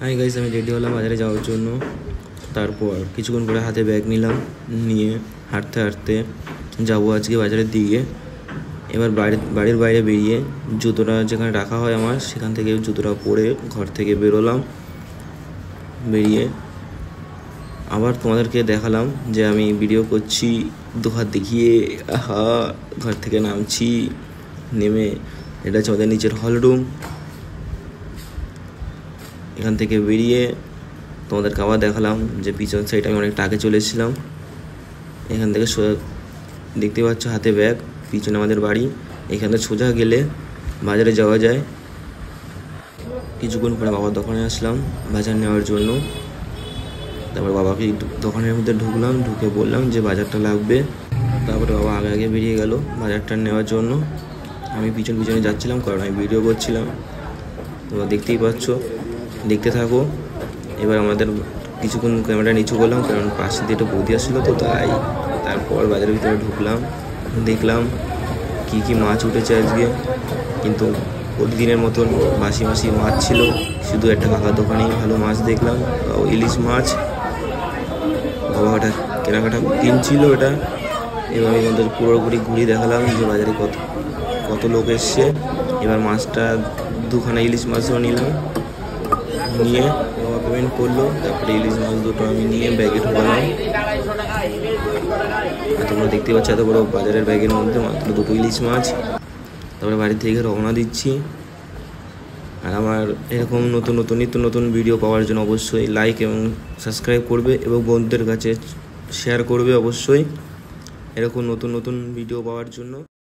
Hi guys, আমি ready হলাম বাজারে যাওয়ার জন্য। তারপর কিছুক্ষণ পরে হাতে ব্যাগ নিলাম, নিয়ে হাঁটতে হাঁটতে যাবো আজকে বাজারের দিকে। এবার বাড়ির বাইরে বেরিয়ে জুতোটা যেখানে রাখা হয় আমার, সেখান থেকে জুতোটা পরে ঘর থেকে বেরোলাম। বেরিয়ে আবার তোমাদেরকে দেখালাম যে আমি ভিডিও করছি, দুহাত দেখিয়ে আহা ঘর থেকে নামছি। নেমে এটা হচ্ছে আমাদের নিচের হল রুম। এখান থেকে বেরিয়ে তোমাদেরকে আবার দেখালাম যে পিছন সাইডে আমি অনেকটা আগে চলে এসেছিলাম। এখান থেকে সোজা দেখতে পাচ্ছ হাতে ব্যাগ, পিছনে আমাদের বাড়ি। এখান থেকে সোজা গেলে বাজারে যাওয়া যায়। কিছুক্ষণ পরে বাবার দোকানে আসলাম বাজার নেওয়ার জন্য। তারপর বাবাকে দোকানের মধ্যে ঢুকলাম, ঢুকে বললাম যে বাজারটা লাগবে। তারপরে বাবা আগে আগে বেরিয়ে গেল বাজারটা নেওয়ার জন্য। আমি পিছনে যাচ্ছিলাম, কারণ আমি ভিডিও করছিলাম। তোমরা দেখতেই পাচ্ছ, দেখতে থাকো। এবার আমাদের কিছুক্ষণ ক্যামেরা নিচু করলাম, কারণ পাশে দিয়ে একটা বৌদি আসছিলো তো, তাই। তারপর বাজারের ভিতরে ঢুকলাম, দেখলাম কি মাছ উঠেছে আজকে। কিন্তু প্রতিদিনের মতন বাসি মাছ ছিল। শুধু একটা কাকার দোকানেই ভালো মাছ দেখলাম, ইলিশ মাছ। বাবা ওটা কেনাকাটা কিনছিল ওটা। এবার আমি আমাদের পুরোপুরি ঘুরিয়ে দেখালাম যে বাজারে কত লোক এসছে। এবার মাছটা দুখানা ইলিশ মাছও নিলাম, নিয়ে বাবা পেমেন্ট করলো। তারপরে ইলিশ মাছ দুটো আমি নিয়ে ব্যাগে ঢোকালাম। আর তোমরা দেখতে পাচ্ছ এত বড় বাজারের ব্যাগের মধ্যে মাত্র দুটো ইলিশ মাছ। তারপরে বাড়ি থেকে রওনা দিচ্ছি। আর আমার এরকম নিত্য নতুন ভিডিও পাওয়ার জন্য অবশ্যই লাইক এবং সাবস্ক্রাইব করবে, এবং বন্ধুদের কাছে শেয়ার করবে অবশ্যই, এরকম নতুন ভিডিও পাওয়ার জন্য।